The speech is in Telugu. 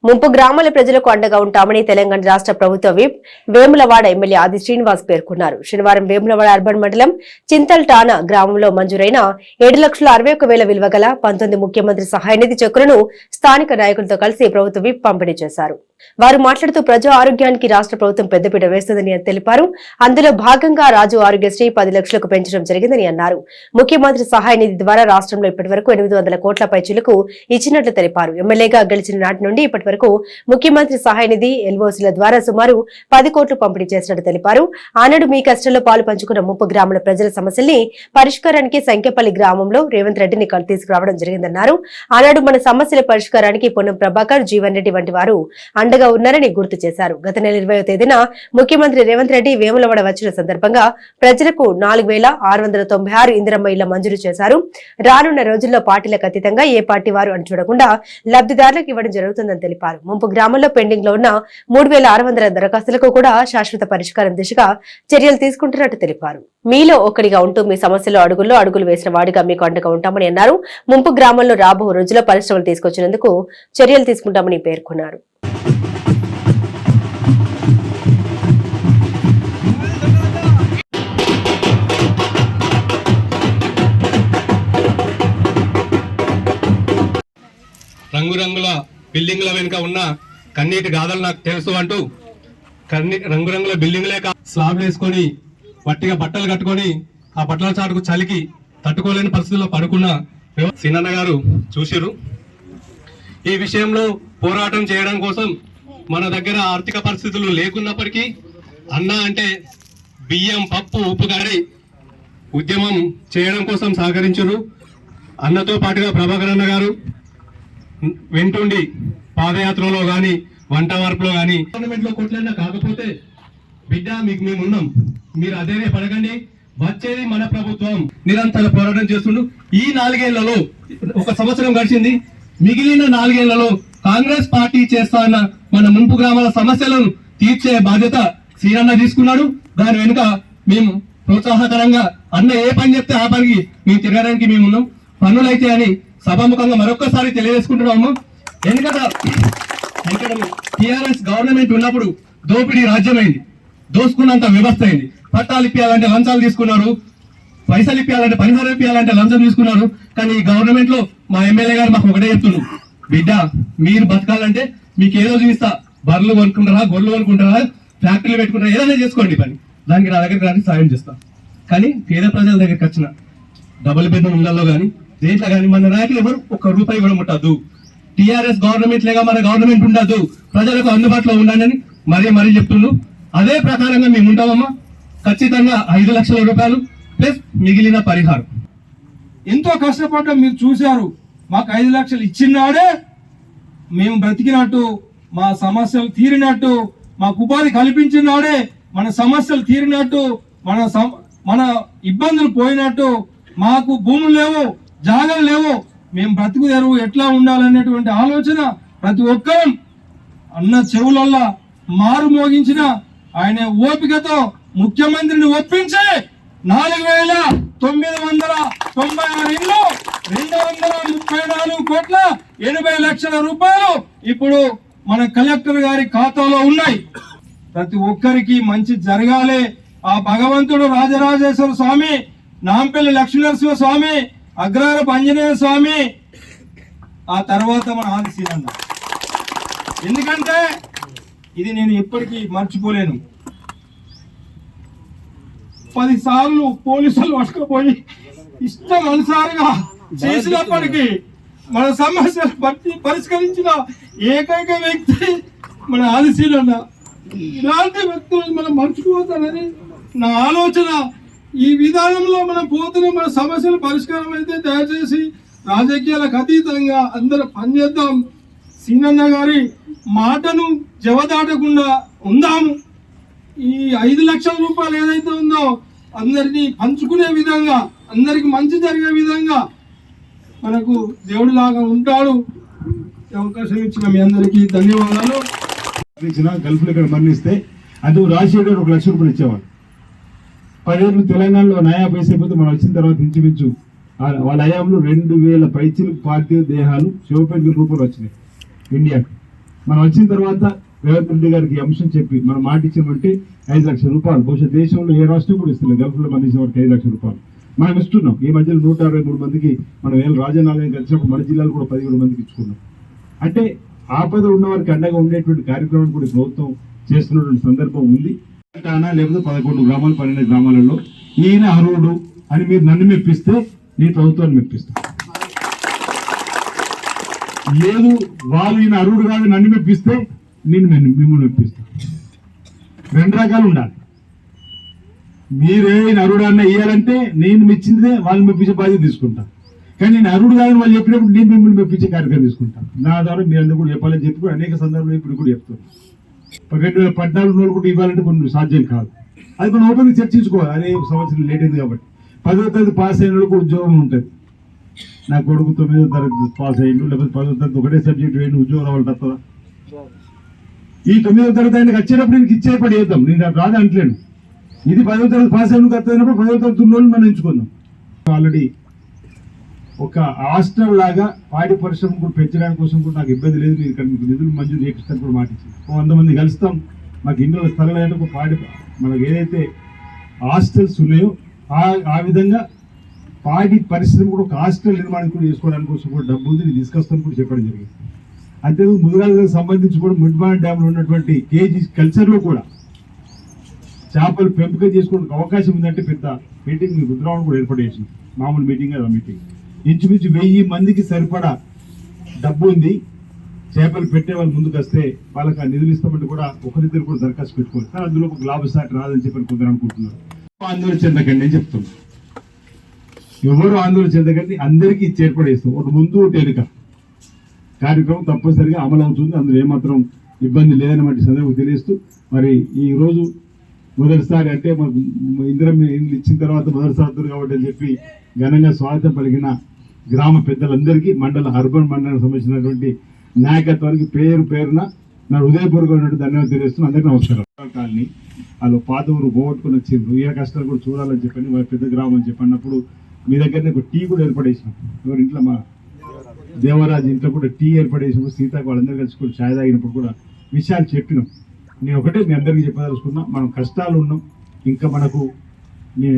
ముంపు గ్రామాల ప్రజలకు అండగా ఉంటామని తెలంగాణ రాష్ట్ర ప్రభుత్వ విప్ వేములవాడ ఎమ్మెల్యే ఆది శ్రీనివాస్ పేర్కొన్నారు. శనివారం వేములవాడ అర్బన్ మండలం చింతల్టాన గ్రామంలో మంజూరైన 7,61,000 విలువ గల 19 ముఖ్యమంత్రి సహాయ నిధి చెక్కులను స్థానిక నాయకులతో కలిసి ప్రభుత్వ విప్ పంపిణీ చేశారు. వారు మాట్లాడుతూ ప్రజా ఆరోగ్యానికి రాష్ట్ర ప్రభుత్వం పెద్దపీట వేస్తుందని తెలిపారు. అందులో భాగంగా రాజు ఆరోగ్యశ్రీ 10 లక్షలకు పెంచడం జరిగిందని అన్నారు. ముఖ్యమంత్రి సహాయ నిధి ద్వారా రాష్ట్రంలో ఇప్పటి వరకు 800 కోట్ల పైచిలకు ఇచ్చినట్లు తెలిపారు. ఎమ్మెల్యేగా గెలిచిన నాటి నుండి ఇప్పటి వరకు ముఖ్యమంత్రి సహాయ నిధి ఎల్ఓసీల ద్వారా సుమారు 10 కోట్లు పంపిణీ చేసినట్టు తెలిపారు. ఆనాడు మీ కష్టంలో పాలు పంచుకున్న ముంపు గ్రామాల ప్రజల సమస్యల్ని పరిష్కారానికి సంఖ్యపల్లి గ్రామంలో రేవంత్ రెడ్డిని తీసుకురావడం జరిగిందన్నారు. ఆనాడు మన సమస్యల పరిష్కారానికి పొన్నం ప్రభాకర్, జీవన్ రెడ్డి వంటి వారు అండగా ఉన్నారని గుర్తు చేశారు. గత నెల 20వ తేదీన ముఖ్యమంత్రి రేవంత్ రెడ్డి వేములవాడ వచ్చిన సందర్భంగా ప్రజలకు 4,696 ఇందిరమ్మ ఇళ్ల మంజూరు చేశారు. రానున్న రోజుల్లో పార్టీలకు అతీతంగా ఏ పార్టీ వారు అని చూడకుండా లబ్ధిదారులకు ఇవ్వడం జరుగుతుందని తెలిపారు. ముంపు గ్రామంలో పెండింగ్ లో ఉన్న 3,600 దరఖాస్తులకు కూడా శాశ్వత పరిష్కారం దిశగా చర్యలు తీసుకుంటున్నట్టు తెలిపారు. మీలో ఒకరిగా ఉంటూ మీ సమస్యలో అడుగులు వేసిన వాడిగా మీకు అండగా ఉంటామని అన్నారు. ముంపు గ్రామంలో రాబో రోజుల్లో పరిశ్రమలు తీసుకొచ్చినందుకు చర్యలు తీసుకుంటామని పేర్కొన్నారు. రంగురంగుల బిల్డింగ్ల వెనుక ఉన్న కన్నీటి గాథలు నాకు తెలుసు అంటూ రంగురంగుల బిల్డింగ్లే స్లాబ్లు వేసుకొని వట్టిగా బట్టలు కట్టుకొని ఆ బట్టల చాటుకు చలికి తట్టుకోలేని పరిస్థితుల్లో పడుకున్న సినన్న గారు చూసిరు. ఈ విషయంలో పోరాటం చేయడం కోసం మన దగ్గర ఆర్థిక పరిస్థితులు లేకున్నప్పటికీ అన్న అంటే బియ్యం, పప్పు, ఉప్పు గారి ఉద్యమం చేయడం కోసం సహకరించారు. అన్నతో పాటుగా ప్రభాకర్ అన్న గారు వెంటుండి పాదయాత్రలో గాని వంట వార్పులో గాని గవర్నమెంట్ లో కొట్లైనా కాకపోతే బిడ్డ మీకు మేము ఉన్నాం, మీరు అదే పడకండి, వచ్చేది మన ప్రభుత్వం నిరంతర పోరాటం చేస్తుండు. ఈ 4 ఏళ్లలో 1 సంవత్సరం గడిచింది. మిగిలిన 4 ఏళ్లలో కాంగ్రెస్ పార్టీ చేస్తాన్న మన ముంపు గ్రామాల సమస్యలను తీర్చే బాధ్యత శ్రీరన్న తీసుకున్నాడు. దాని వెనుక మేము ప్రోత్సాహకరంగా అన్న ఏ పని చెప్తే ఆ పనికి మేము తిరగడానికి మేము ఉన్నాం. పనులైతే అని సభాముఖంగా మరొక్కసారి తెలియజేసుకుంటున్నాము. ఎందుకంటే టిఆర్ఎస్ గవర్నమెంట్ ఉన్నప్పుడు దోపిడీ రాజ్యమైంది, దోసుకున్నంత వ్యవస్థ అయింది. పట్టాలు ఇప్పించాలంటే లంచాలు తీసుకున్నారు, పైసలు ఇప్పించాలంటే పరిహారం ఇప్పించాలంటే లంచం తీసుకున్నారు. కానీ ఈ గవర్నమెంట్ లో మా ఎమ్మెల్యే గారు మాకు ఒకటే చెప్తున్నారు, బిడ్డ మీరు బతకాలంటే మీకు ఏదో చూపిస్తా, బర్రెలు కొనుక్కుంటారా, గొర్రెలు కొనుక్కుంటారా, ఫ్యాక్టరీలు పెట్టుకుంటారా, ఏదైనా చేసుకోండి పని, దానికి నా దగ్గరికి రాని సాయం చేస్తా. కానీ పేద ప్రజల దగ్గరికి వచ్చిన డబుల్ బెడ్రూమ్ ఇళ్లలో కానీ దేంట్లో కానీ మన నాయకులు ఎవరు 1 రూపాయి కూడా ముట్టద్దు. టిఆర్ఎస్ గవర్నమెంట్ లేక మన గవర్నమెంట్ ఉండదు, ప్రజలకు అందుబాటులో ఉండండి మరీ చెప్తుండ్రు. అదే ప్రకారంగా మేము ఉంటామమ్మా. ఖచ్చితంగా 5 లక్షల రూపాయలు ప్లస్ మిగిలిన పరిహారం. ఎంతో కష్టపడ్డం మీరు చూశారు. మాకు 5 లక్షలు ఇచ్చినాడే మేము బ్రతికినట్టు, మా సమస్యలు తీరినట్టు, మాకు ఉపాధి కల్పించినాడే మన సమస్యలు తీరినట్టు, మన ఇబ్బందులు పోయినట్టు. మాకు భూములు లేవు, జాగాలు లేవు, మేము బ్రతుకు తెరువు ఎట్లా ఉండాలనేటువంటి ఆలోచన ప్రతి ఒక్కరం అన్న చెవులల్లా మారు మోగించిన ఆయన ఓపికతో ముఖ్యమంత్రిని ఒప్పించి 4,996 ఇళ్ళు 234 కోట్ల 80 లక్షల రూపాయలు ఇప్పుడు మన కలెక్టర్ గారి ఖాతాలో ఉన్నాయి. ప్రతి ఒక్కరికి మంచి జరగాలి. ఆ భగవంతుడు రాజరాజేశ్వర స్వామి, నాంపల్లి లక్ష్మీనరసింహ స్వామి, అగ్రహారపు ఆంజనేయ స్వామి, ఆ తర్వాత మన ఆది శ్రీరన్న. ఎందుకంటే ఇది నేను ఎప్పటికీ మర్చిపోలేను. 10 సార్లు పోలీసులు పట్టుకుపోయి ఇష్టం అనుసారంగా చేసినప్పటికీ మన సమస్యలు పరిష్కరించిన ఏకైక వ్యక్తి మన ఆది శ్రీరన్న. ఇలాంటి వ్యక్తులు మనం మర్చిపోతానని నా ఆలోచన. ఈ విధానంలో మనం పోతున్న మన సమస్యలు పరిష్కారం అయితే దయచేసి రాజకీయాలకు అతీతంగా అందరూ పనిచేద్దాం. సీనన్న గారి మాటను జవదాటకుండా ఉందాము. ఈ 5 లక్షల రూపాయలు ఏదైతే ఉందో అందరినీ పంచుకునే విధంగా, అందరికి మంచి జరిగే విధంగా మనకు దేవుడిలాగా ఉంటాడు. అవకాశం ఇచ్చిన మీ అందరికీ ధన్యవాదాలు. గల్ఫ్లో ఇక్కడ మరణిస్తే అందుకు రాజశేఖర్ 1 లక్ష రూపాయలు ఇచ్చేవాడు. 10 ఏళ్ళు తెలంగాణలో నయా పైసా అయిపోతే మనం వచ్చిన తర్వాత ఇంచుమించు వాళ్ళ హయాంలో 2,000 పైచీలు పార్థివ దేహాలు శివపెంకుల రూపంలో వచ్చినాయి ఇండియాకు. మనం వచ్చిన తర్వాత రేవంత్ రెడ్డి గారికి ఈ అంశం చెప్పి మనం మాట ఇచ్చామంటే 5 లక్షల రూపాయలు, బహుశా దేశంలో ఏ రాష్ట్రం కూడా ఇస్తలేదు గల్ఫ్లో మరణించిన వారికి 5 లక్షల రూపాయలు మనం ఇస్తున్నాం. ఈ మధ్యలో 163 మందికి మనం రాజనాలయం కలిసినప్పుడు మన జిల్లాలో కూడా 17 మందికి ఇచ్చుకున్నాం. అంటే ఆపద ఉన్న వారికి అండగా ఉండేటువంటి కార్యక్రమం కూడా ప్రభుత్వం చేస్తున్నటువంటి సందర్భం ఉంది. లేకపోతే 11 గ్రామాలు 12 గ్రామాలలో ఈయన అర్హుడు అని మీరు నన్ను మెప్పిస్తే నేను ప్రభుత్వాన్ని మెప్పిస్తాను. లేదు వాళ్ళు ఈయన అర్హుడు కాదు నన్ను మెప్పిస్తే నేను మిమ్మల్ని మెప్పిస్తాను. 2 రకాలు ఉండాలి. మీరే అర్హుడు అన్న ఇవ్వాలంటే నేను మెచ్చిందే వాళ్ళు మెప్పించే బాధ్యత తీసుకుంటాను. కానీ నేను అర్హుడు కాదని వాళ్ళు చెప్పినప్పుడు నేను మిమ్మల్ని మెప్పించే కార్యక్రమం తీసుకుంటాను. నా ద్వారా మీరు అందరూ కూడా చెప్పాలని చెప్పి కూడా అనేక సందర్భాలు ఇప్పుడు కూడా చెప్తాను. 2014 కూడా ఇవ్వాలంటే కొన్ని సాధ్యం కాదు. అది మనం ఓపెన్గా చర్చించుకోవాలి. అదే సంవత్సరం లేట్ అయింది కాబట్టి 10వ తరగతి పాస్ అయిన వాళ్ళకి ఉద్యోగం ఉంటుంది. నా కొడుకు 9వ తరగతి పాస్ అయ్యిండు, లేకపోతే 10వ తరగతి ఒకటే సబ్జెక్ట్ వేయండి ఉద్యోగం రావాలి తప్పదా? ఈ 9వ తరగతి ఆయనకి వచ్చేటప్పుడు నేను ఇచ్చేపడి చేద్దాం, నేను రాదు అంటలేను. ఇది 10వ తరగతి పాస్ అయిన వస్తున్నప్పుడు 10వ తరగతి ఉన్న వాళ్ళు మనం ఎంచుకుందాం. ఆల్రెడీ ఒక హాస్టల్ లాగా పాడి పరిశ్రమ కూడా పెంచడానికి కోసం కూడా నాకు ఇబ్బంది లేదు. మీరు ఇక్కడ మీకు నిధులు మంజూరు చేపిస్తాను కూడా మాట ఇచ్చింది. 100 మంది కలుస్తాం. మాకు ఇంట్లో స్థలం అంటే ఒక పాడి మనకు ఏదైతే హాస్టల్స్ ఉన్నాయో ఆ విధంగా పాడి పరిశ్రమ కూడా ఒక హాస్టల్ నిర్మాణం కూడా చేసుకోవడానికి కోసం కూడా డబ్బు ఉంది, తీసుకొస్తాను కూడా చెప్పడం జరిగింది. అంతేకాదు ముదురాలకు సంబంధించి కూడా మిడ్మాన్ డ్యామ్లో ఉన్నటువంటి కేజీ కల్చర్లో కూడా చేపలు పెంపకం చేసుకోవడానికి అవకాశం ఉందంటే పెద్ద మీటింగ్ రుద్రావణం కూడా ఏర్పాటు చేసింది. మామూలు మీటింగ్ కదా మీటింగ్. ఇంచుమించు 1000 మందికి సరిపడా డబ్బు ఉంది. చేపలు పెట్టే వాళ్ళు ముందుకు వస్తే వాళ్ళకి ఆ నిధులు ఇస్తామంటే కూడా ఒకరిద్దరు కూడా దరఖాస్తు పెట్టుకోవాలి. కానీ అందులో ఒక లాభసాటి రాదని చెప్పి కొందరు అనుకుంటున్నారు. ఆందోళన చెందకండి అని చెప్తాం. ఎవరు ఆందోళన చెందకండి, అందరికీ ఇచ్చి ఏర్పడేస్తాం. ఒక ముందు ఒకటి వెనుక కార్యక్రమం తప్పనిసరిగా అమలు అవుతుంది. అందులో ఏమాత్రం ఇబ్బంది లేదని వంటి సందర్భం తెలియస్తూ మరి ఈ రోజు మొదటిసారి అంటే మాకు ఇందిరం ఇచ్చిన తర్వాత మొదటిసారి కాబట్టి అని చెప్పి ఘనంగా స్వాగతం పలికిన గ్రామ పెద్దలందరికీ, మండల అర్బన్ మండలానికి సంబంధించినటువంటి నాయకత్వానికి పేరున నా హృదయపూర్వకమైనటువంటి ధన్యవాదాలు తెలియజేస్తున్నాను. అందరికీ నమస్కారం. కాలనీ వాళ్ళు పాత ఊరు పోగొట్టుకుని వచ్చిండ్రు, ఏ కష్టాలు కూడా చూడాలని చెప్పని వారి పెద్ద గ్రామం అని చెప్పన్నప్పుడు మీ దగ్గరనే ఒక టీ కూడా ఏర్పడేసినాం. ఎవరి ఇంట్లో మా దేవరాజు ఇంట్లో కూడా టీ ఏర్పడేసినప్పుడు సీతాకు వాళ్ళందరూ కలిసి కూడా ఛాయ్ తాగినప్పుడు కూడా విషయాలు చెప్పినాం. నేను ఒకటే మీ అందరికీ చెప్పదలుచుకున్నా, మనం కష్టాలు ఉన్నాం. ఇంకా మనకు నేను